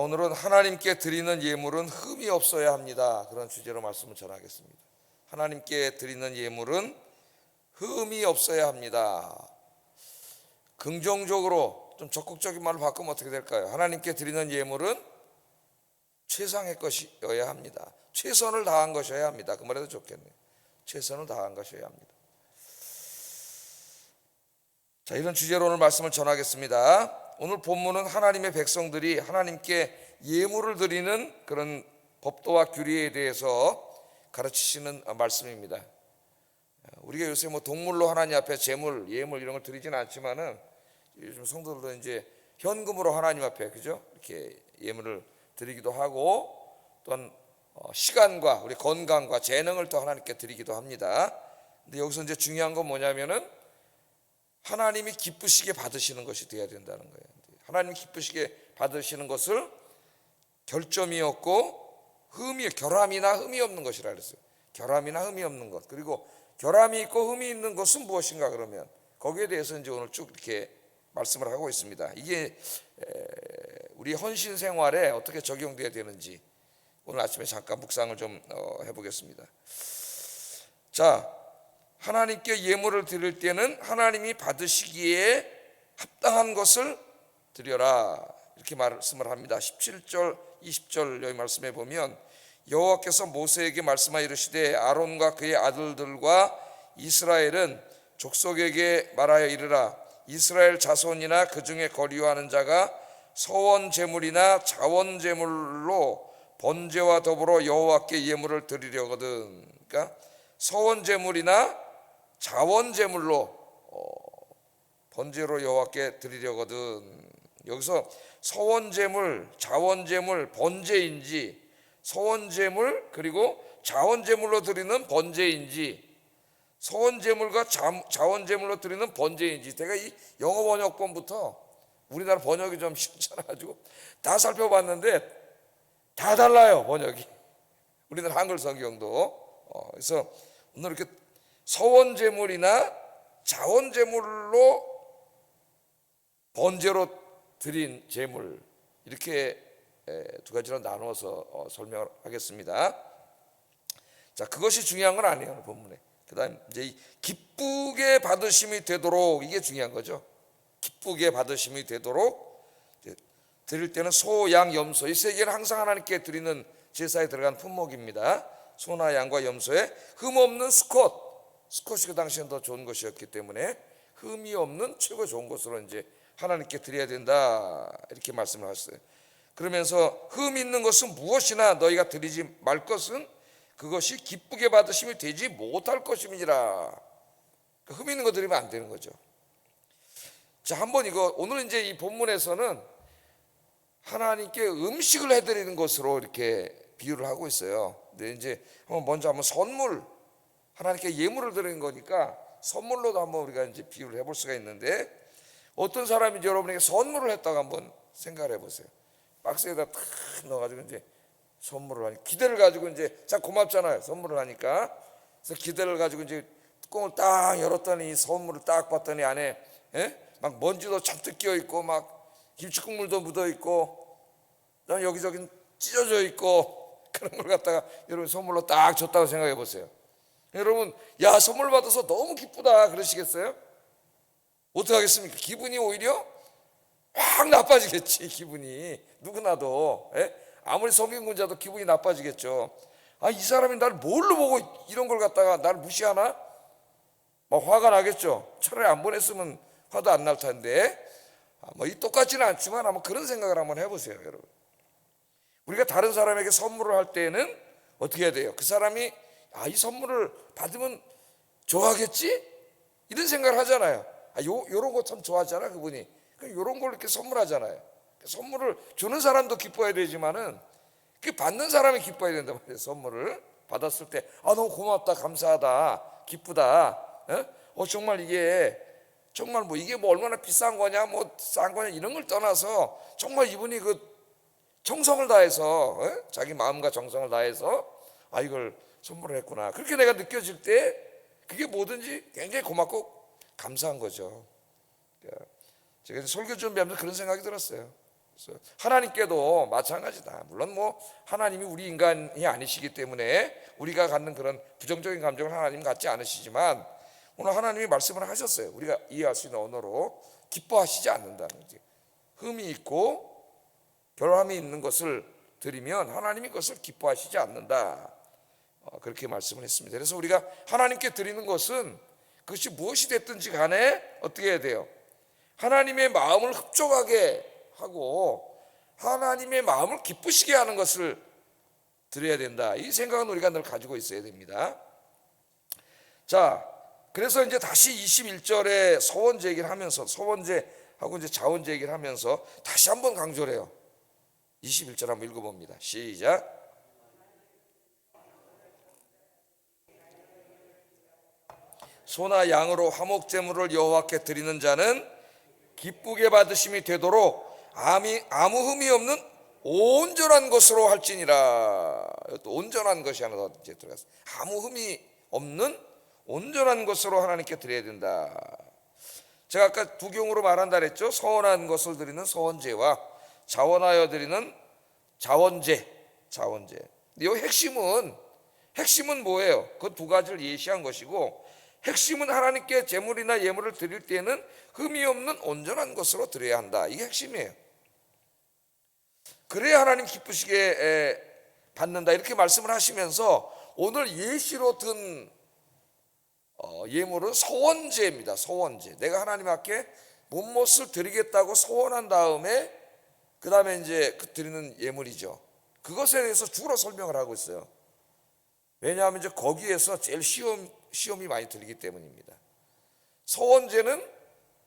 오늘은 하나님께 드리는 예물은 흠이 없어야 합니다. 그런 주제로 말씀을 전하겠습니다. 하나님께 드리는 예물은 흠이 없어야 합니다. 긍정적으로 좀 적극적인 말로 바꾸면 어떻게 될까요? 하나님께 드리는 예물은 최상의 것이어야 합니다. 최선을 다한 것이어야 합니다. 그 말해도 좋겠네요. 최선을 다한 것이어야 합니다. 자, 이런 주제로 오늘 말씀을 전하겠습니다. 오늘 본문은 하나님의 백성들이 하나님께 예물을 드리는 그런 법도와 규례에 대해서 가르치시는 말씀입니다. 우리가 요새 뭐 동물로 하나님 앞에 제물, 예물 이런 걸 드리지는 않지만은 요즘 성도들도 이제 현금으로 하나님 앞에 그죠? 이렇게 예물을 드리기도 하고 또한 시간과 우리 건강과 재능을 또 하나님께 드리기도 합니다. 근데 여기서 이제 중요한 건 뭐냐면은 하나님이 기쁘시게 받으시는 것이 되어야 된다는 거예요. 하나님이 기쁘시게 받으시는 것을 결점이 없고 결함이나 흠이 없는 것이라 그랬어요. 결함이나 흠이 없는 것. 그리고 결함이 있고 흠이 있는 것은 무엇인가 그러면 거기에 대해서 이제 오늘 쭉 이렇게 말씀을 하고 있습니다. 이게 우리 헌신 생활에 어떻게 적용돼야 되는지 오늘 아침에 잠깐 묵상을 좀 해보겠습니다. 자, 하나님께 예물을 드릴 때는 하나님이 받으시기에 합당한 것을 드려라 이렇게 말씀을 합니다. 17절 20절 여기 말씀해 보면 여호와께서 모세에게 말씀하여 이르시되 아론과 그의 아들들과 이스라엘은 족속에게 말하여 이르라 이스라엘 자손이나 그 중에 거류하는 자가 서원 제물이나 자원 제물로 번제와 더불어 여호와께 예물을 드리려거든. 그러니까 서원 제물이나 자원 제물로 번제로 여호와께 드리려거든. 여기서 서원 제물, 자원 제물, 번제인지 서원 제물 그리고 자원 제물로 드리는 번제인지 서원 제물과 자원 제물로 드리는 번제인지 제가 이 영어 번역본부터 우리나라 번역이 좀 쉽잖아가지고 다 살펴봤는데 다 달라요 번역이. 우리나라 한글 성경도 그래서 오늘 이렇게 서원 제물이나 자원 제물로 번제로 드린 제물 이렇게 두 가지로 나누어서 설명을 하겠습니다. 자, 그것이 중요한 건 아니에요 본문에. 그다음 이제 이 기쁘게 받으심이 되도록 이게 중요한 거죠. 기쁘게 받으심이 되도록 드릴 때는 소, 양, 염소 이 세 개는 항상 하나님께 드리는 제사에 들어간 품목입니다. 소나 양과 염소에 흠 없는 수컷이 그 당시엔 더 좋은 것이었기 때문에 흠이 없는 최고 좋은 것으로 이제 하나님께 드려야 된다 이렇게 말씀을 하셨어요. 그러면서 흠 있는 것은 무엇이나 너희가 드리지 말 것은 그것이 기쁘게 받으심이 되지 못할 것임이니라. 흠 있는 거 드리면 안 되는 거죠. 자, 한번 이거 오늘 이제 이 본문에서는 하나님께 음식을 해드리는 것으로 이렇게 비유를 하고 있어요. 근데 이제 먼저 한번 선물 하나님께 예물을 드리는 거니까 선물로도 한번 우리가 이제 비유를 해볼 수가 있는데 어떤 사람이 여러분에게 선물을 했다고 한번 생각을 해보세요. 박스에다 탁 넣어가지고 이제 선물을 하니 기대를 가지고 이제 참 고맙잖아요. 선물을 하니까 그래서 기대를 가지고 이제 뚜껑을 딱 열었더니 선물을 딱 봤더니 안에 막 먼지도 잔뜩 끼어 있고 막 김치국물도 묻어 있고 그다음에 여기저기 찢어져 있고 그런 걸 갖다가 여러분 선물로 딱 줬다고 생각해 보세요. 여러분 야 선물 받아서 너무 기쁘다 그러시겠어요? 어떻게 하겠습니까? 기분이 오히려 확 나빠지겠지. 기분이 누구나도 아무리 성경군자도 기분이 나빠지겠죠. 아, 이 사람이 날 뭘로 보고 이런 걸 갖다가 날 무시하나? 막 화가 나겠죠. 차라리 안 보냈으면 화도 안 날 텐데 뭐 똑같지는 않지만 한번 그런 생각을 한번 해보세요. 여러분 우리가 다른 사람에게 선물을 할 때는 어떻게 해야 돼요? 그 사람이 이 선물을 받으면 좋아하겠지? 이런 생각을 하잖아요. 요런 거 참 좋아하잖아 그분이. 요런 걸 이렇게 선물하잖아요. 선물을 주는 사람도 기뻐야 되지만은 그 받는 사람이 기뻐야 된단 말이에요. 선물을 받았을 때 너무 고맙다, 감사하다, 기쁘다. 정말 이게 정말 뭐 이게 뭐 얼마나 비싼 거냐, 뭐 싼 거냐 이런 걸 떠나서 정말 이분이 그 정성을 다해서 자기 마음과 정성을 다해서 이걸 선물을 했구나. 그렇게 내가 느껴질 때 그게 뭐든지 굉장히 고맙고 감사한 거죠. 제가 설교 준비하면서 그런 생각이 들었어요. 그래서 하나님께도 마찬가지다. 물론 뭐 하나님이 우리 인간이 아니시기 때문에 우리가 갖는 그런 부정적인 감정을 하나님 갖지 않으시지만 오늘 하나님이 말씀을 하셨어요. 우리가 이해할 수 있는 언어로 기뻐하시지 않는다는 거지. 흠이 있고 결함이 있는 것을 드리면 하나님이 그것을 기뻐하시지 않는다. 그렇게 말씀을 했습니다. 그래서 우리가 하나님께 드리는 것은 그것이 무엇이 됐든지 간에 어떻게 해야 돼요? 하나님의 마음을 흡족하게 하고 하나님의 마음을 기쁘시게 하는 것을 드려야 된다. 이 생각은 우리가 늘 가지고 있어야 됩니다. 자, 그래서 이제 다시 21절에 서원제 얘기를 하면서 서원제하고 이제 자원제 얘기를 하면서 다시 한번 강조를 해요. 21절 한번 읽어봅니다. 시작. 소나 양으로 화목제물을 여호와께 드리는 자는 기쁘게 받으심이 되도록 아무 흠이 없는 온전한 것으로 할지니라. 또 온전한 것이 하나 더 이제 들어갔어요. 아무 흠이 없는 온전한 것으로 하나님께 드려야 된다. 제가 아까 두 경우로 말한다 그랬죠. 서원한 것을 드리는 서원제와 자원하여 드리는 자원제. 이 핵심은 뭐예요? 그 두 가지를 예시한 것이고, 핵심은 하나님께 제물이나 예물을 드릴 때에는 흠이 없는 온전한 것으로 드려야 한다. 이게 핵심이에요. 그래야 하나님 기쁘시게 받는다. 이렇게 말씀을 하시면서 오늘 예시로 든 예물은 서원제입니다. 서원제. 내가 하나님 앞에 몸못을 드리겠다고 서원한 다음에 그 다음에 이제 드리는 예물이죠. 그것에 대해서 주로 설명을 하고 있어요. 왜냐하면 이제 거기에서 제일 시험이 많이 들기 때문입니다. 서원제는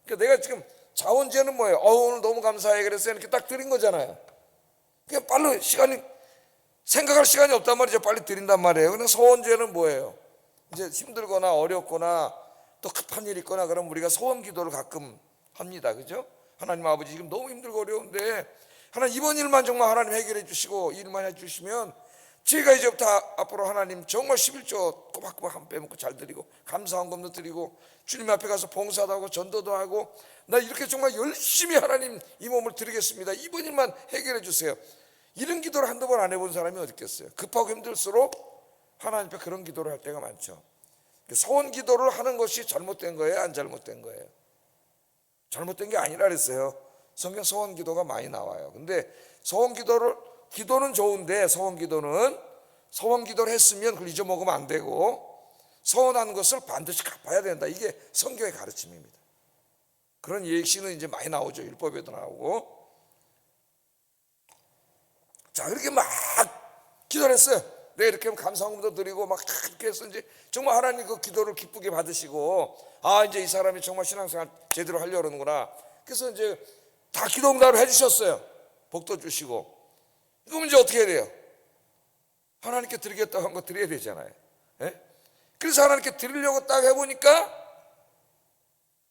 그러니까 내가 지금 자원제는 뭐예요? 오늘 너무 감사해 그래서 이렇게 딱 드린 거잖아요. 그냥 빨리 생각할 시간이 없단 말이죠. 빨리 드린단 말이에요. 근데 서원제는 뭐예요? 이제 힘들거나 어렵거나 또 급한 일이 있거나 그러면 우리가 서원 기도를 가끔 합니다. 그죠? 하나님 아버지 지금 너무 힘들고 어려운데 하나님 이번 일만 정말 하나님 해결해 주시고 이 일만 해 주시면 제가 이제부터 앞으로 하나님 정말 11조 꼬박꼬박 한 빼먹고 잘 드리고 감사헌금도 드리고 주님 앞에 가서 봉사도 하고 전도도 하고 나 이렇게 정말 열심히 하나님 이 몸을 드리겠습니다. 이번 일만 해결해 주세요. 이런 기도를 한두 번 안 해본 사람이 어디 있겠어요? 급하고 힘들수록 하나님 앞에 그런 기도를 할 때가 많죠. 서원 기도를 하는 것이 잘못된 거예요? 안 잘못된 거예요? 잘못된 게 아니라 그랬어요. 성경 서원 기도가 많이 나와요. 근데 기도는 좋은데 서원 기도를 했으면 그걸 잊어먹으면 안 되고 서원한 것을 반드시 갚아야 된다. 이게 성경의 가르침입니다. 그런 예시는 이제 많이 나오죠. 율법에도 나오고. 자, 이렇게 막 기도를 했어요. 내가 이렇게 하면 감사헌금도 드리고 막 이렇게 해서 이제 정말 하나님 그 기도를 기쁘게 받으시고 이제 이 사람이 정말 신앙생활 제대로 하려고 그러는구나. 그래서 이제 다 기도 응답을 해주셨어요. 복도 주시고. 그럼 이제 어떻게 해야 돼요? 하나님께 드리겠다고 한 거 드려야 되잖아요. 예? 그래서 하나님께 드리려고 딱 해보니까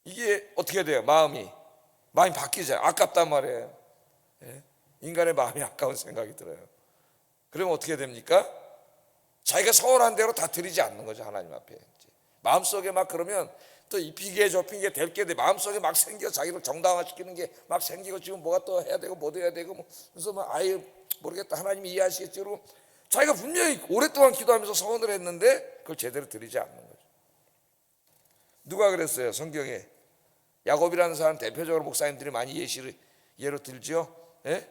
이게 어떻게 돼요? 마음이 바뀌잖아요. 아깝단 말이에요. 예? 인간의 마음이 아까운 생각이 들어요. 그러면 어떻게 됩니까? 자기가 서원한 대로 다 드리지 않는 거죠. 하나님 앞에. 마음속에 막 그러면 또 입히게 좁히게 될 게 돼. 마음속에 막 생겨 자기를 정당화시키는 게 막 생기고 지금 뭐가 또 해야 되고 뭐 해야 되고 그래서 막 아예 모르겠다. 하나님이 이해하시겠지. 그러고 자기가 분명히 오랫동안 기도하면서 서원을 했는데 그걸 제대로 드리지 않는 거죠. 누가 그랬어요? 성경에 야곱이라는 사람 대표적으로 목사님들이 많이 예로 들죠. 예?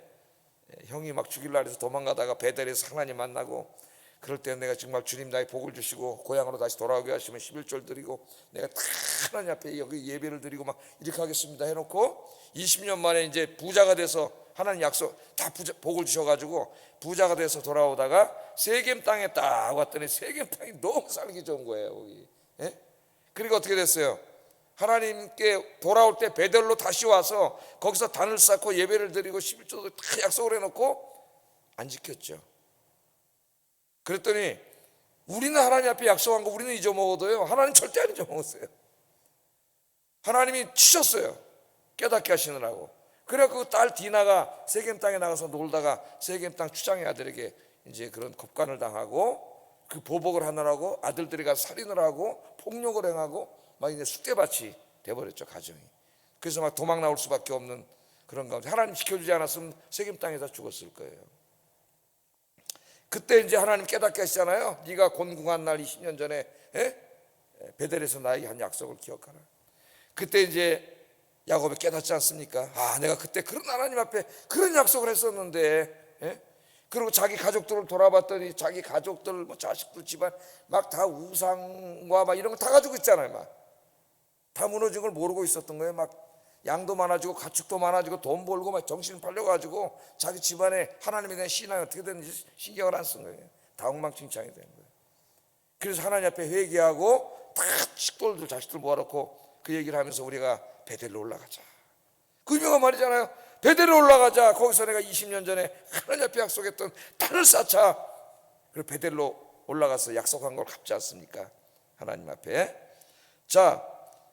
형이 막 죽일라 해서 도망가다가 베델에서 하나님 만나고 그럴 때 내가 정말 주님 나의 복을 주시고 고향으로 다시 돌아오게 하시면 11절 드리고 내가 다 하나님 앞에 여기 예배를 드리고 막 이렇게 하겠습니다 해놓고 20년 만에 이제 부자가 돼서 하나님 약속 다 복을 주셔가지고 부자가 돼서 돌아오다가 세겜 땅에 딱 왔더니 세겜 땅이 너무 살기 좋은 거예요. 거기. 예? 그러니까 어떻게 됐어요? 하나님께 돌아올 때 베델로 다시 와서 거기서 단을 쌓고 예배를 드리고 11조도 다 약속을 해놓고 안 지켰죠. 그랬더니 우리는 하나님 앞에 약속한 거 우리는 잊어먹어도요 하나님 절대 안 잊어먹었어요. 하나님이 치셨어요. 깨닫게 하시느라고. 그래서 그 딸 디나가 세겜 땅에 나가서 놀다가 세겜 땅 추장의 아들에게 이제 그런 겁간을 당하고 그 보복을 하느라고 아들들이 가서 살인을 하고 폭력을 행하고 막 이제 쑥대밭이 돼버렸죠. 가정이. 그래서 막 도망 나올 수밖에 없는 그런 가운데 하나님 지켜주지 않았으면 세겜 땅에다 죽었을 거예요. 그때 이제 하나님 깨닫게 하시잖아요. 네가 곤궁한 날 20년 전에 베델에서 나에게 한 약속을 기억하라. 그때 이제 야곱이 깨닫지 않습니까? 아, 내가 그때 그런 하나님 앞에 그런 약속을 했었는데, 그리고 자기 가족들을 돌아봤더니 자기 가족들, 뭐 자식들, 집안 막 다 우상과 막 이런 거 다 가지고 있잖아요. 막 다 무너진 걸 모르고 있었던 거예요. 막 양도 많아지고 가축도 많아지고 돈 벌고 막 정신 팔려가지고 자기 집안에 하나님에 대한 신앙이 어떻게 되는지 신경을 안 쓴 거예요. 다 엉망진창이 된 거예요. 그래서 하나님 앞에 회개하고 다 식돌들 자식들 모아놓고 그 얘기를 하면서 우리가 베델로 올라가자. 그 유명한 말이잖아요. 베델로 올라가자. 거기서 내가 20년 전에 하나님 앞에 약속했던 땅을 쌓자. 그리고 베델로 올라가서 약속한 걸 갚지 않습니까? 하나님 앞에. 자,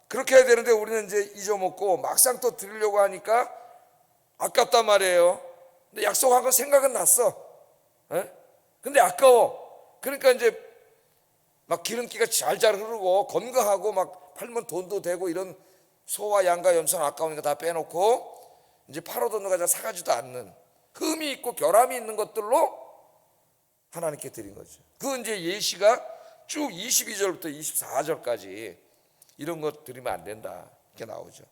그렇게 해야 되는데 우리는 이제 잊어먹고 막상 또 드리려고 하니까 아깝단 말이에요. 근데 약속한 건 생각은 났어. 근데 아까워. 그러니까 이제 막 기름기가 잘잘 흐르고 건강하고 막 팔면 돈도 되고 이런 소와 양과 염소는 아까우니까 다 빼놓고 이제 팔아도 누가 사가지도 않는 흠이 있고 결함이 있는 것들로 하나님께 드린 거죠. 그 이제 예시가 쭉 22절부터 24절까지 이런 것 드리면 안 된다 이렇게 나오죠.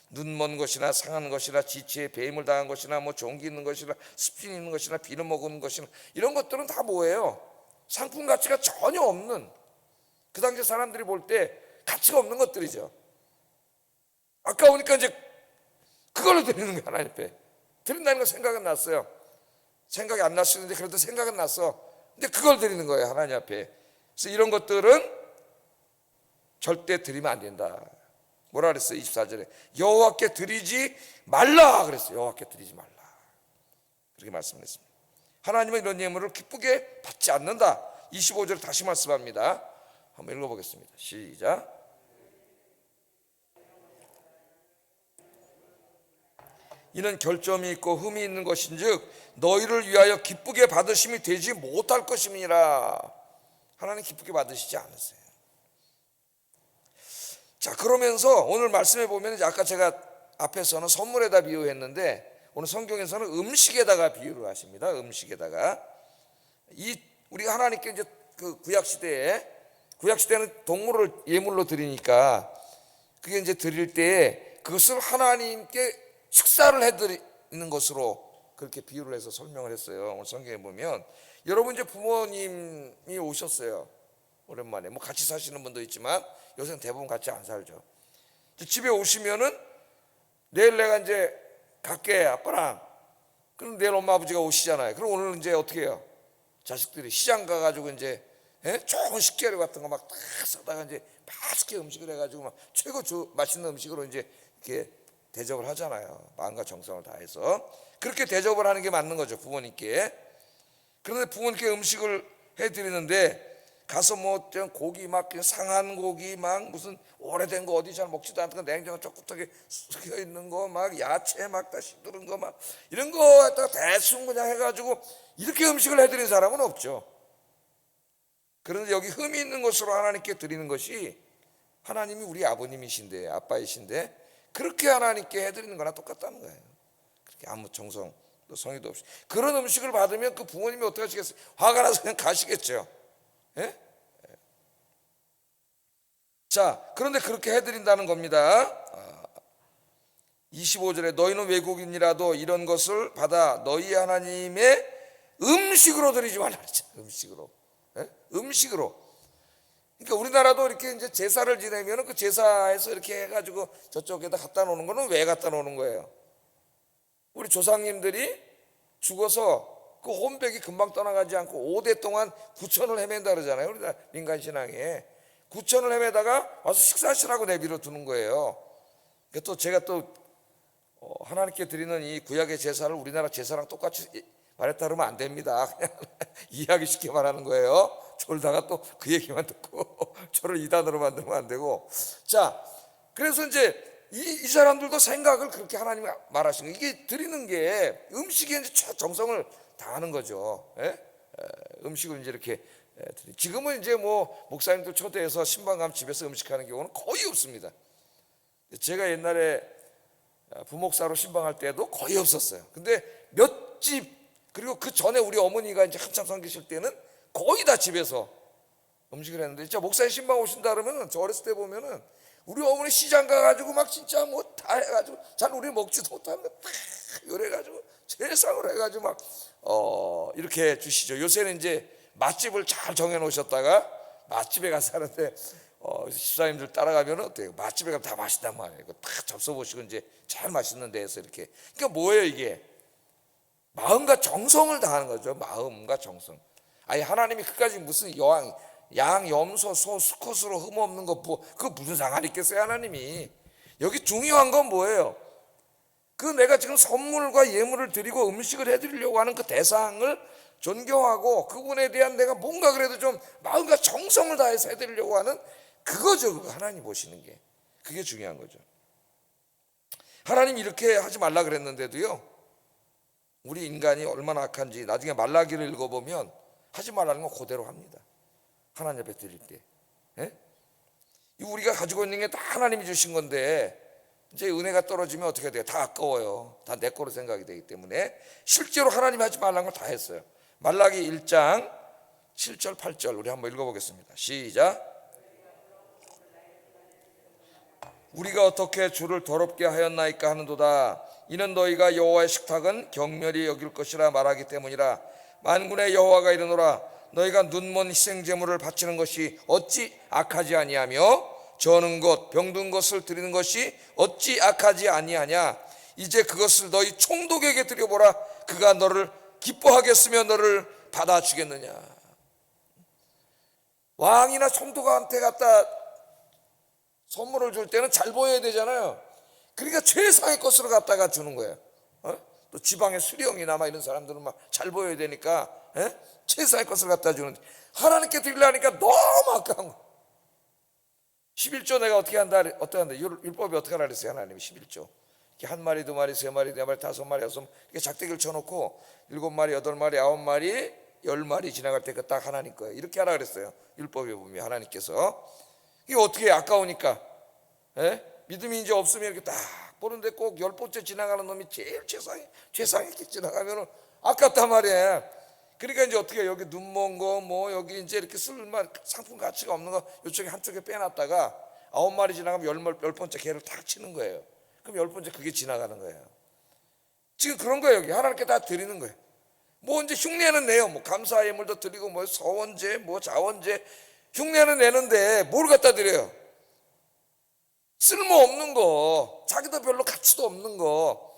눈먼 것이나 상한 것이나 지체에 배임을 당한 것이나 뭐 종기 있는 것이나 습진 있는 것이나 비는 먹은 것이나 이런 것들은 다 뭐예요? 상품 가치가 전혀 없는, 그 당시 사람들이 볼 때 가치가 없는 것들이죠. 아까우니까 이제 그걸로 드리는 거야. 하나님 앞에 드린다는 거 생각은 났어요. 생각이 안 났었는데 그래도 생각은 났어. 근데 그걸 드리는 거예요, 하나님 앞에. 그래서 이런 것들은 절대 드리면 안 된다. 뭐라 그랬어요? 24절에 여호와께 드리지 말라 그랬어요. 여호와께 드리지 말라 그렇게 말씀했습니다. 하나님은 이런 예물을 기쁘게 받지 않는다. 25절 다시 말씀합니다. 한번 읽어보겠습니다. 시작. 이는 결점이 있고 흠이 있는 것인즉 너희를 위하여 기쁘게 받으심이 되지 못할 것임이라. 하나님 기쁘게 받으시지 않으세요. 자, 그러면서 오늘 말씀해 보면 아까 제가 앞에서는 선물에다 비유했는데 오늘 성경에서는 음식에다가 비유를 하십니다. 음식에다가 우리가 하나님께 이제 그 구약 시대는 동물을 예물로 드리니까 그게 이제 드릴 때 그것을 하나님께 식사를 해드리는 것으로 그렇게 비유를 해서 설명을 했어요. 오늘 성경에 보면 여러분 이제 부모님이 오셨어요. 오랜만에 뭐 같이 사시는 분도 있지만 요새는 대부분 같이 안 살죠. 집에 오시면은 내일 내가 이제 갈게 아빠랑. 그럼 내일 엄마 아버지가 오시잖아요. 그럼 오늘 이제 어떻게 해요? 자식들이 시장 가가지고 이제 좋은 식재료 같은 거 막 다 사다가 이제 맛있게 음식을 해가지고 막 최고 맛있는 음식으로 이제 이렇게 대접을 하잖아요. 마음과 정성을 다해서 그렇게 대접을 하는 게 맞는 거죠, 부모님께. 그런데 부모님께 음식을 해드리는데 가서 뭐 고기 막 상한 고기 막 무슨 오래된 거 어디 잘 먹지도 않던 거 냉장고 쩍구떡에 섞여 있는 거 막 야채 막 다 시두른 거 막 이런 거 갖다가 대충 그냥 해가지고 이렇게 음식을 해드린 사람은 없죠. 그런데 여기 흠이 있는 것으로 하나님께 드리는 것이 하나님이 우리 아버님이신데 아빠이신데 그렇게 하나님께 해드리는 거나 똑같다는 거예요. 그렇게 아무 정성도 성의도 없이 그런 음식을 받으면 그 부모님이 어떻게 하시겠어요? 화가 나서 그냥 가시겠죠. 예? 자, 그런데 그렇게 해드린다는 겁니다. 25절에 너희는 외국인이라도 이런 것을 받아 너희 하나님의 음식으로 드리지 말라 그랬죠. 음식으로. 음식으로. 그러니까 우리나라도 이렇게 이제 제사를 지내면 그 제사에서 이렇게 해가지고 저쪽에다 갖다 놓는 거는 왜 갖다 놓는 거예요? 우리 조상님들이 죽어서 그 혼백이 금방 떠나가지 않고 5대 동안 구천을 헤맨다 그러잖아요. 우리가 민간신앙에 9천을 헤매다가 와서 식사하시라고 내비로 두는 거예요. 그러니까 또 제가 또 하나님께 드리는 이 구약의 제사를 우리나라 제사랑 똑같이 말했다 그러면 안 됩니다. 그냥 이해하기 쉽게 말하는 거예요. 졸다가 또 그 얘기만 듣고 저를 이단으로 만들면 안 되고. 자, 그래서 이제 이 사람들도 생각을 그렇게 하나님이 말하신 거예요. 이게 드리는 게 음식에 이제 정성을 다하는 거죠. 음식을 이제 이렇게 지금은 이제 뭐 목사님들 초대해서 신방 가면 집에서 음식하는 경우는 거의 없습니다. 제가 옛날에 부목사로 신방할 때도 거의 없었어요. 근데 몇 집, 그리고 그 전에 우리 어머니가 이제 한참 섬기실 때는 거의 다 집에서 음식을 했는데, 진짜 목사님 신방 오신다 그러면 저 어렸을 때 보면은 우리 어머니 시장 가가지고 막 진짜 뭐 다 해가지고 잘 우리 먹지도 못하는 거다 요래가지고 세상으로 해가지고 막 이렇게 주시죠. 요새는 이제 맛집을 잘 정해 놓으셨다가 맛집에 가서 하는데 집사님들 따라가면 어때요? 맛집에 가면 다 맛있단 말이에요. 이거 딱 접숴보시고 이제 잘 맛있는 데에서 이렇게. 그러니까 뭐예요 이게? 마음과 정성을 다하는 거죠. 마음과 정성. 아니 하나님이 그까지 무슨 양, 염소, 소, 수컷으로 흠없는 거 그거 무슨 상관 있겠어요 하나님이. 여기 중요한 건 뭐예요? 그 내가 지금 선물과 예물을 드리고 음식을 해드리려고 하는 그 대상을 존경하고 그분에 대한 내가 뭔가 그래도 좀 마음과 정성을 다해서 해드리려고 하는 그거죠. 하나님 보시는 게. 그게 중요한 거죠. 하나님 이렇게 하지 말라 그랬는데도요, 우리 인간이 얼마나 악한지 나중에 말라기를 읽어보면 하지 말라는 건 그대로 합니다. 하나님 앞에 드릴 때. 예? 우리가 가지고 있는 게 다 하나님이 주신 건데 이제 은혜가 떨어지면 어떻게 돼요? 다 아까워요. 다 내 거로 생각이 되기 때문에 실제로 하나님이 하지 말라는 걸 다 했어요. 말라기 1장 7절 8절 우리 한번 읽어보겠습니다. 시작. 우리가 어떻게 주를 더럽게 하였나이까 하는도다. 이는 너희가 여호와의 식탁은 경멸히 여길 것이라 말하기 때문이라. 만군의 여호와가 이르노라. 너희가 눈먼 희생제물을 바치는 것이 어찌 악하지 아니하며 저는 것 병든 것을 드리는 것이 어찌 악하지 아니하냐. 이제 그것을 너희 총독에게 드려보라. 그가 너를 기뻐하겠으며 너를 받아주겠느냐. 왕이나 총독한테 갖다 선물을 줄 때는 잘 보여야 되잖아요. 그러니까 최상의 것으로 갖다가 주는 거예요. 또 지방에 수령이나 막 이런 사람들은 막 잘 보여야 되니까 최상의 것을 갖다 주는데 하나님께 드리려니까 너무 아까운 거. 11조 내가 어떻게 한다? 율법이 어떻게 하라 그랬어요? 하나님이 11조. 한 마리, 두 마리, 세 마리, 네 마리, 다섯 마리, 여섯 마리 이렇게 작대기를 쳐놓고 7마리, 8마리, 9마리, 10마리 지나갈 때 그 딱 하나님 거예요. 이렇게 하라 그랬어요. 율법에 보면 하나님께서. 이게 어떻게 아까우니까. 믿음이 이제 없으면 이렇게 딱 보는데 꼭 10번째 지나가는 놈이 제일 최상에 이렇게 지나가면 아깝단 말이에요. 그러니까 이제 어떻게 여기 눈먼 거 뭐 여기 이제 이렇게 쓸만 상품 가치가 없는 거 이쪽에 한쪽에 빼놨다가 9마리 지나가면 10번째 개를 탁 치는 거예요. 그럼 10번째 그게 지나가는 거예요. 지금 그런 거예요. 여기 하나님께 다 드리는 거예요. 뭐 이제 흉내는 내요. 뭐 감사 예물도 드리고 뭐 서원제 뭐 자원제 흉내는 내는데 뭘 갖다 드려요? 쓸모없는 거, 자기도 별로 가치도 없는 거,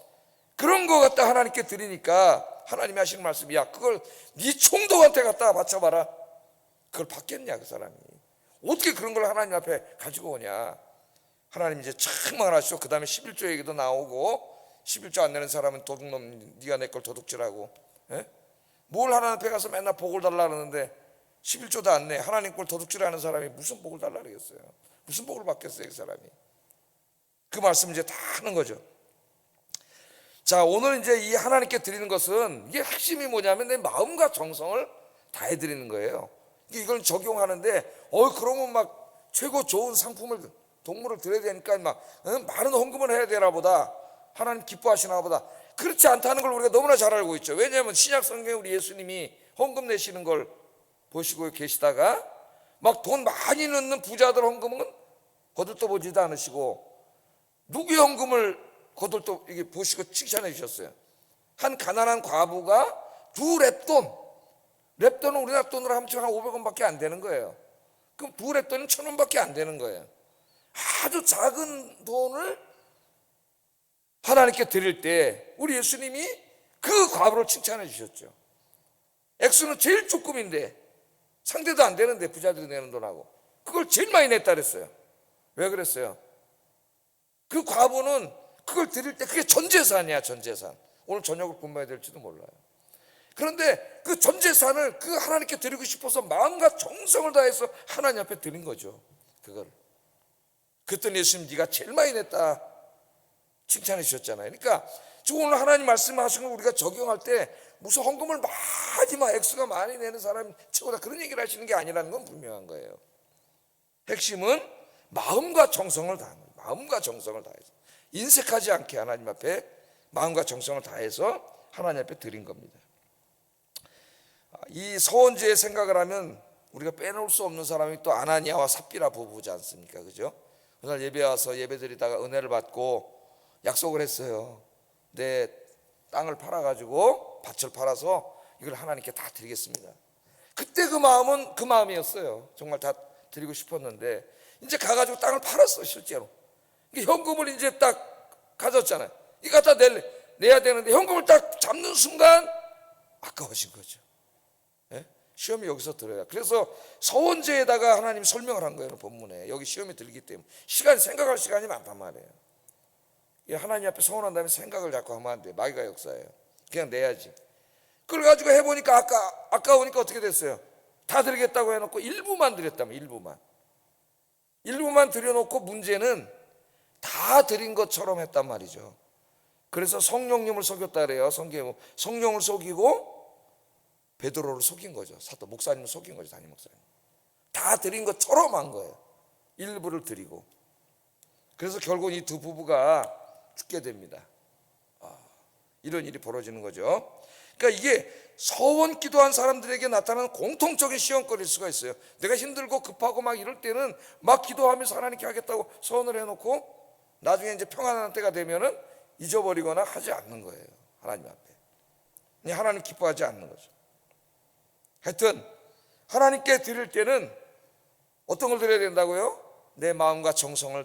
그런 거 갖다 하나님께 드리니까 하나님이 하시는 말씀이 야 그걸 네 총독한테 갖다가 바쳐봐라. 그걸 받겠냐 그 사람이. 어떻게 그런 걸 하나님 앞에 가지고 오냐. 하나님 이제 책망을 하시죠. 그 다음에 11조 얘기도 나오고 11조 안 내는 사람은 도둑놈 네가 내 걸 도둑질하고. 뭘 하나님 앞에 가서 맨날 복을 달라 그러는데 11조도 안 내. 하나님 걸 도둑질하는 사람이 무슨 복을 달라 그러겠어요. 무슨 복을 받겠어요 그 사람이. 그 말씀 이제 다 하는 거죠. 자, 오늘 이제 이 하나님께 드리는 것은 이게 핵심이 뭐냐면 내 마음과 정성을 다해 드리는 거예요. 이걸 적용하는데 그러면 막 최고 좋은 상품을 동물을 드려야 되니까 막 많은 헌금을 해야 되나 보다. 하나님 기뻐하시나 보다. 그렇지 않다는 걸 우리가 너무나 잘 알고 있죠. 왜냐하면 신약 성경에 우리 예수님이 헌금 내시는 걸 보시고 계시다가 막 돈 많이 넣는 부자들 헌금은 거들떠보지도 않으시고 누구의 헌금을 거들떠 이게 보시고 칭찬해 주셨어요. 한 가난한 과부가 2렙돈 우리나라 돈으로 하면 한 500원밖에 안 되는 거예요. 그럼 2렙돈은 1,000원밖에 안 되는 거예요. 아주 작은 돈을 하나님께 드릴 때 우리 예수님이 그 과부를 칭찬해 주셨죠. 액수는 제일 조금인데 상대도 안 되는데 부자들이 내는 돈하고 그걸 제일 많이 냈다 그랬어요. 왜 그랬어요? 그 과부는 그걸 드릴 때 그게 전 재산이야. 전 재산. 오늘 저녁을 굶어야 될지도 몰라요. 그런데 그 전 재산을 그 하나님께 드리고 싶어서 마음과 정성을 다해서 하나님 앞에 드린 거죠. 그걸. 그랬더니 예수님 네가 제일 많이 냈다 칭찬해 주셨잖아요. 그러니까 지금 오늘 하나님 말씀하신 걸 우리가 적용할 때 무슨 헌금을 액수가 많이 내는 사람이 최고다 그런 얘기를 하시는 게 아니라는 건 분명한 거예요. 핵심은 마음과 정성을 다하는 거예요. 마음과 정성을 다해서. 인색하지 않게 하나님 앞에 마음과 정성을 다해서 하나님 앞에 드린 겁니다. 이 서원제의 생각을 하면 우리가 빼놓을 수 없는 사람이 또 아나니아와 삽비라 부부지 않습니까? 그죠? 그날 예배 와서 예배 드리다가 은혜를 받고 약속을 했어요. 내 땅을 팔아가지고 밭을 팔아서 이걸 하나님께 다 드리겠습니다. 그때 그 마음은 그 마음이었어요. 정말 다 드리고 싶었는데 이제 가가지고 땅을 팔았어. 실제로 현금을 이제 딱 가졌잖아요. 이거 다 내야 되는데 현금을 딱 잡는 순간 아까워진 거죠. 시험이 여기서 들어요. 그래서 서원제에다가 하나님 설명을 한 거예요. 본문에 여기 시험이 들기 때문에 생각할 시간이 많단 말이에요. 하나님 앞에 서원한 다음에 생각을 자꾸 하면 안 돼. 마귀가 역사예요. 그냥 내야지. 그걸 가지고 해보니까 아까우니까 어떻게 됐어요? 다 드리겠다고 해놓고 일부만 드렸다면 일부만 드려놓고 문제는 다 드린 것처럼 했단 말이죠. 그래서 성령님을 속였다 그래요. 성령을 속이고 베드로를 속인 거죠. 사도 목사님을 속인 거죠. 담임 목사님. 다 드린 것처럼 한 거예요. 일부를 드리고. 그래서 결국 이 두 부부가 죽게 됩니다. 이런 일이 벌어지는 거죠. 그러니까 이게 서원 기도한 사람들에게 나타나는 공통적인 시험거리일 수가 있어요. 내가 힘들고 급하고 막 이럴 때는 막 기도하면서 하나님께 하겠다고 서원을 해놓고 나중에 이제 평안한 때가 되면은 잊어버리거나 하지 않는 거예요. 하나님 앞에. 하나님 기뻐하지 않는 거죠. 하여튼 하나님께 드릴 때는 어떤 걸 드려야 된다고요? 내 마음과 정성을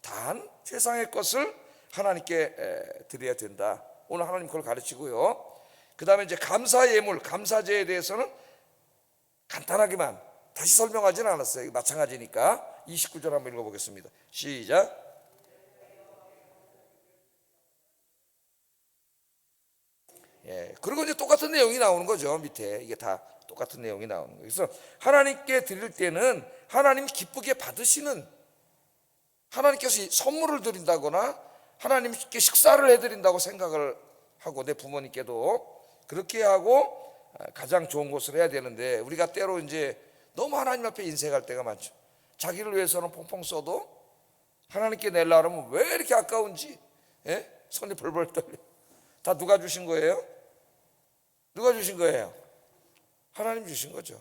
다한 세상의 것을 하나님께 드려야 된다. 오늘 하나님 그걸 가르치고요. 그 다음에 이제 감사 예물, 감사제에 대해서는 간단하게만 다시 설명하지는 않았어요. 마찬가지니까 29절 한번 읽어보겠습니다. 시작. 그리고 이제 똑같은 내용이 나오는 거죠. 밑에 이게 다 똑같은 내용이 나오는 거예요. 그래서 하나님께 드릴 때는 하나님 기쁘게 받으시는, 하나님께서 선물을 드린다거나 하나님께 식사를 해드린다고 생각을 하고, 내 부모님께도 그렇게 하고 가장 좋은 것을 해야 되는데, 우리가 때로 이제 너무 하나님 앞에 인색할 때가 많죠. 자기를 위해서는 펑펑 써도 하나님께 내려고 하면 왜 이렇게 아까운지 손이 벌벌 떨려. 다 누가 주신 거예요? 누가 주신 거예요? 하나님 주신 거죠.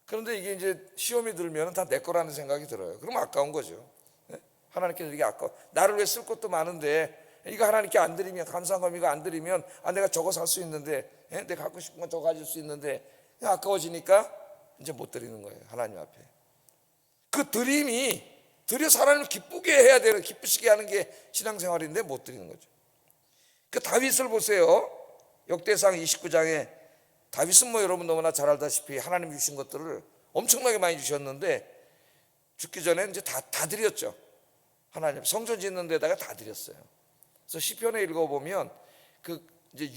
그런데 이게 이제 시험이 들면 다 내 거라는 생각이 들어요. 그럼 아까운 거죠. 하나님께 이게 아까워. 나를 위해 쓸 것도 많은데 이거 하나님께 안 드리면, 감사한 이거 안 드리면 내가 저거 살 수 있는데, 내가 갖고 싶은 건 저거 가질 수 있는데 아까워지니까 이제 못 드리는 거예요. 하나님 앞에. 그 드림이 드려서 하나님을 기쁘게 해야 되는, 기쁘시게 하는 게 신앙생활인데 못 드리는 거죠. 그 다윗을 보세요. 역대상 29장에 다윗은 여러분 너무나 잘 알다시피 하나님 주신 것들을 엄청나게 많이 주셨는데 죽기 전에 이제 다 드렸죠. 하나님 성전 짓는 데다가 다 드렸어요. 그래서 시편에 읽어보면 그 이제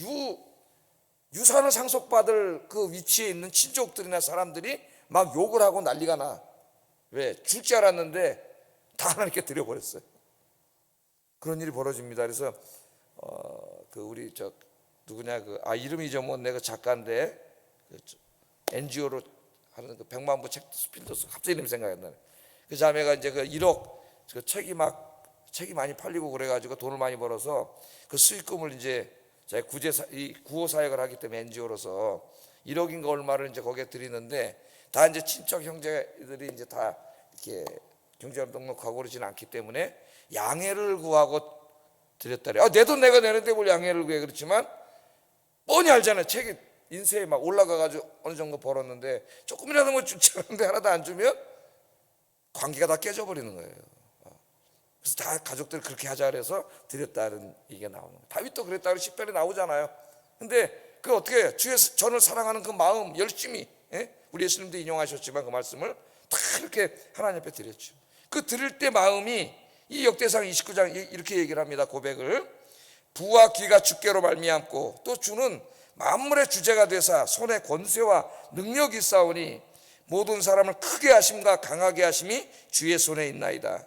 유산을 상속받을 그 위치에 있는 친족들이나 사람들이 막 욕을 하고 난리가 나. 왜? 줄 줄 알았는데 다 하나님께 드려버렸어요. 그런 일이 벌어집니다. 그래서 그 우리 누구냐 이름이 잊어먹었네. 그 작가인데 NGO로 하는 그 100만 부 책 스필더스, 갑자기 이름 생각이 안 나네. 그 자매가 이제 그 1억 그 책이 많이 팔리고 그래가지고 돈을 많이 벌어서 그 수익금을 이제 자기 구호 사역을 하기 때문에 NGO로서 1억인가 얼마를 이제 거기에 드리는데, 다 이제 친척 형제들이 이제 다 이렇게 경제활동 등록하고 그러지는 않기 때문에 양해를 구하고 드렸다래. 내 돈 내가 내는데 뭘 양해를 구해. 그렇지만 뻔히 알잖아요. 책이 인쇄에 막 올라가가지고 어느 정도 벌었는데 조금이라도 뭐 주지 않는데 하나도 안 주면 관계가 다 깨져버리는 거예요. 그래서 다 가족들 그렇게 하자 그래서 드렸다는 얘기가 나오는 거예요. 다윗도 그랬다고 시편에 나오잖아요. 근데 그 어떻게 주의 전을 사랑하는 그 마음, 열심히, 우리 예수님도 인용하셨지만 그 말씀을 다 이렇게 하나님 앞에 드렸죠. 그 드릴 때 마음이, 이 역대상 29장 이렇게 얘기를 합니다. 고백을. 부와 귀가 주께로 말미암고 또 주는 만물의 주제가 되사 손에 권세와 능력이 있사오니 모든 사람을 크게 하심과 강하게 하심이 주의 손에 있나이다.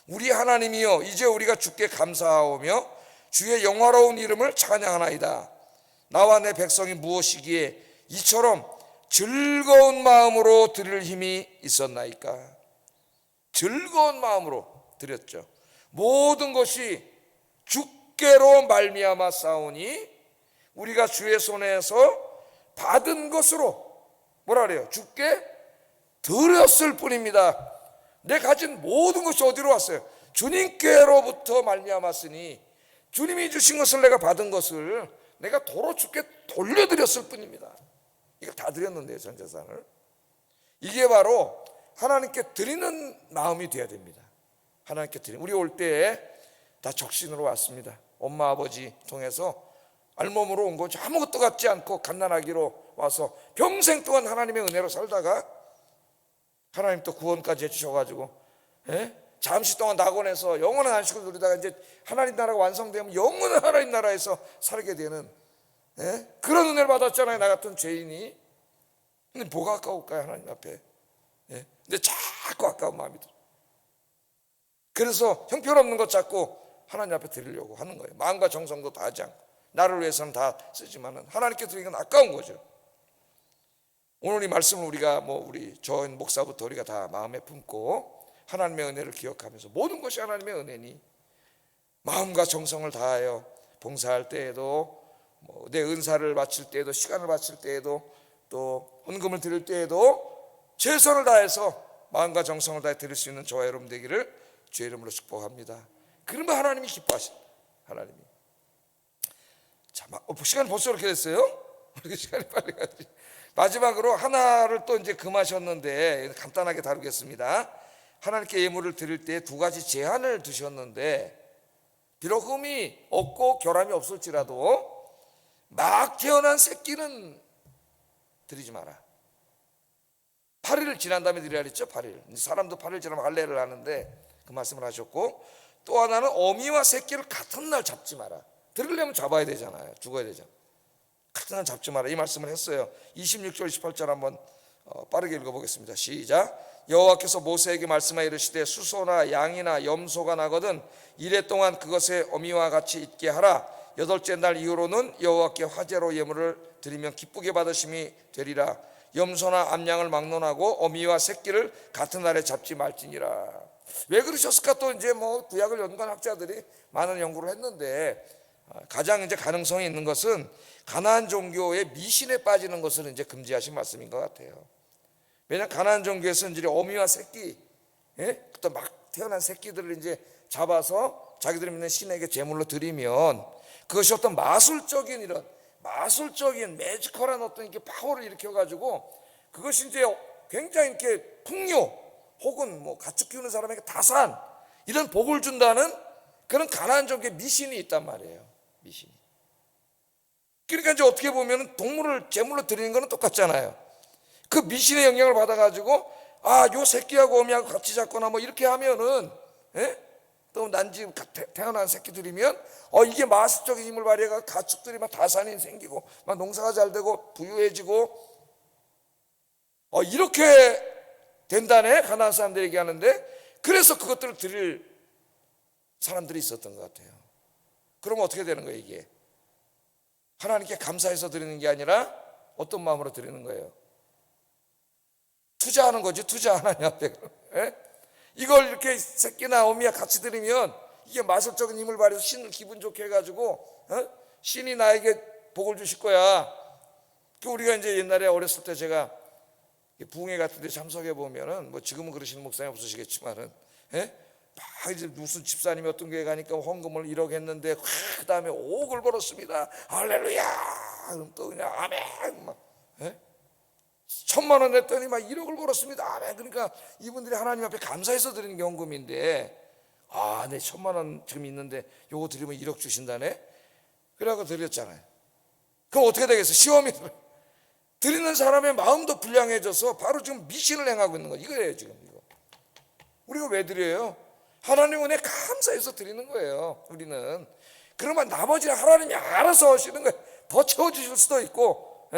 우리 하나님이여, 이제 우리가 주께 감사하오며 주의 영화로운 이름을 찬양하나이다. 나와 내 백성이 무엇이기에 이처럼 즐거운 마음으로 드릴 힘이 있었나이까. 즐거운 마음으로 드렸죠. 모든 것이 주께로 말미암아 싸우니 우리가 주의 손에서 받은 것으로 뭐라 그래요? 주께 드렸을 뿐입니다. 내 가진 모든 것이 어디로 왔어요? 주님께로부터 말미암았으니 주님이 주신 것을 내가 받은 것을 내가 도로 주께 돌려드렸을 뿐입니다. 이걸 다 드렸는데요, 전 재산을. 이게 바로 하나님께 드리는 마음이 돼야 됩니다. 하나님께 드리는. 우리 올 때 다 적신으로 왔습니다. 엄마 아버지 통해서 알몸으로 온 거죠. 아무것도 갖지 않고 갓난아기로 와서 평생 동안 하나님의 은혜로 살다가 하나님 또 구원까지 해주셔가지고 잠시 동안 낙원에서 영원한 안식을 누리다가 이제 하나님 나라가 완성되면 영원한 하나님 나라에서 살게 되는 그런 은혜를 받았잖아요, 나 같은 죄인이. 근데 뭐가 아까울까요, 하나님 앞에? 근데 자꾸 아까운 마음이 들어요. 그래서 형편없는 것 자꾸 하나님 앞에 드리려고 하는 거예요. 마음과 정성도 다 하지 않고. 나를 위해서는 다 쓰지만은 하나님께 드리는 건 아까운 거죠. 오늘 이 말씀을 우리가 우리 전 목사부터 우리가 다 마음에 품고 하나님의 은혜를 기억하면서 모든 것이 하나님의 은혜니 마음과 정성을 다하여 봉사할 때에도 내 은사를 바칠 때에도 시간을 바칠 때에도 또 헌금을 드릴 때에도 최선을 다해서 마음과 정성을 다해 드릴 수 있는 저와 여러분 되기를 주의 이름으로 축복합니다. 그러면 하나님이 기뻐하십니다. 하나님이. 자, 시간이 벌써 그렇게 됐어요? 이렇게 시간이 빨리 가지. 마지막으로 하나를 또 이제 금하셨는데 간단하게 다루겠습니다. 하나님께 예물을 드릴 때 두 가지 제한을 두셨는데 비록 흠이 없고 결함이 없을지라도 막 태어난 새끼는 드리지 마라. 8일을 지난 다음에 드려야 했죠. 8일. 사람도 8일 지나면 할례를 하는데 그 말씀을 하셨고, 또 하나는 어미와 새끼를 같은 날 잡지 마라. 드리려면 잡아야 되잖아요. 죽어야 되잖아요. 같은 날 잡지 마라, 이 말씀을 했어요. 26절 28절 한번 빠르게 읽어보겠습니다. 시작. 여호와께서 모세에게 말씀하여 이르시되 수소나 양이나 염소가 나거든 이래 동안 그것의 어미와 같이 있게 하라. 여덟째 날 이후로는 여호와께 화제로 예물을 드리면 기쁘게 받으심이 되리라. 염소나 암양을 막론하고 어미와 새끼를 같은 날에 잡지 말지니라. 왜 그러셨을까? 또 이제 구약을 연구한 학자들이 많은 연구를 했는데 가장 이제 가능성이 있는 것은 가나안 종교의 미신에 빠지는 것을 이제 금지하신 말씀인 것 같아요. 왜냐하면 가나안 종교에서는 이제 어미와 새끼, 또 막 태어난 새끼들을 이제 잡아서 자기들이 믿는 신에게 제물로 드리면 그것이 어떤 마술적인 매지컬한 어떤 이렇게 파워를 일으켜가지고 그것이 이제 굉장히 이렇게 풍요 혹은 가축 키우는 사람에게 다산 이런 복을 준다는 그런 가나안 종교의 미신이 있단 말이에요. 미신이. 그러니까 이제 어떻게 보면 동물을 제물로 드리는 거는 똑같잖아요. 그 미신의 영향을 받아가지고 요 새끼하고 어미하고 같이 잡거나 이렇게 하면은 또 난지 태어난 새끼들이면 이게 마술적인 힘을 발휘해가 가축들이 막 다산이 생기고 막 농사가 잘 되고 부유해지고 이렇게 된다네 가나안 사람들이 얘기하는데, 그래서 그것들을 드릴 사람들이 있었던 것 같아요. 그러면 어떻게 되는 거예요? 이게 하나님께 감사해서 드리는 게 아니라 어떤 마음으로 드리는 거예요? 투자하는 거지. 투자. 하나님 앞에. 이걸 이렇게 새끼나 어미와 같이 드리면 이게 마술적인 힘을 발휘해서 신을 기분 좋게 해가지고 신이 나에게 복을 주실 거야. 우리가 이제 옛날에 어렸을 때 제가 부흥회 같은 데 참석해 보면은 지금은 그러시는 목사님 없으시겠지만은 막 이제 무슨 집사님이 어떤 교회 가니까 헌금을 1억 했는데 그 다음에 5억을 벌었습니다. 할렐루야. 그럼 또 그냥 아멘. 막 1,000만 원 냈더니 막 1억을 벌었습니다. 아멘. 그러니까 이분들이 하나님 앞에 감사해서 드리는 게 헌금인데 내 1,000만 원 지금 있는데 요거 드리면 1억 주신다네. 그래갖고 드렸잖아요. 그럼 어떻게 되겠어? 시험이 드리는 사람의 마음도 불량해져서 바로 지금 미신을 행하고 있는 거예요. 이거예요 지금. 이거 우리가 왜 드려요? 하나님 은혜 감사해서 드리는 거예요. 우리는. 그러면 나머지는 하나님이 알아서 하시는 거예요. 더 채워주실 수도 있고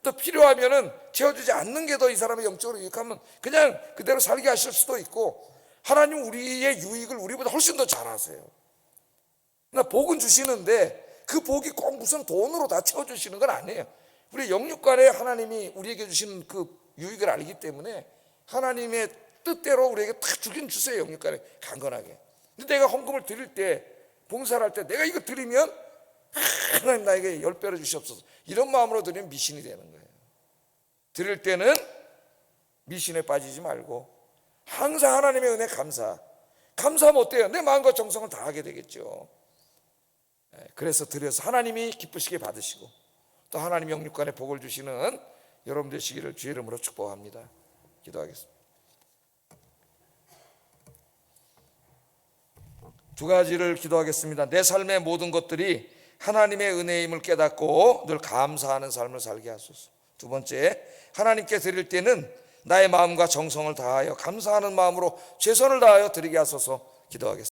또 필요하면은 채워주지 않는 게 더 이 사람의 영적으로 유익하면 그냥 그대로 살게 하실 수도 있고, 하나님 우리의 유익을 우리보다 훨씬 더 잘 아세요. 복은 주시는데 그 복이 꼭 무슨 돈으로 다 채워주시는 건 아니에요. 우리 영육간에 하나님이 우리에게 주신 그 유익을 알기 때문에 하나님의 뜻대로 우리에게 다 주긴 주세요. 영육간에 강건하게. 근데 내가 헌금을 드릴 때, 봉사를 할 때 내가 이거 드리면 하나님 나에게 10배로 주시옵소서, 이런 마음으로 드리면 미신이 되는 거예요. 드릴 때는 미신에 빠지지 말고 항상 하나님의 은혜 감사하면 어때요? 내 마음과 정성을 다하게 되겠죠. 그래서 드려서 하나님이 기쁘시게 받으시고 또 하나님 영육간에 복을 주시는 여러분 되시기를 주의 이름으로 축복합니다. 기도하겠습니다. 두 가지를 기도하겠습니다. 내 삶의 모든 것들이 하나님의 은혜임을 깨닫고 늘 감사하는 삶을 살게 하소서. 두 번째, 하나님께 드릴 때는 나의 마음과 정성을 다하여 감사하는 마음으로 최선을 다하여 드리게 하소서. 기도하겠습니다.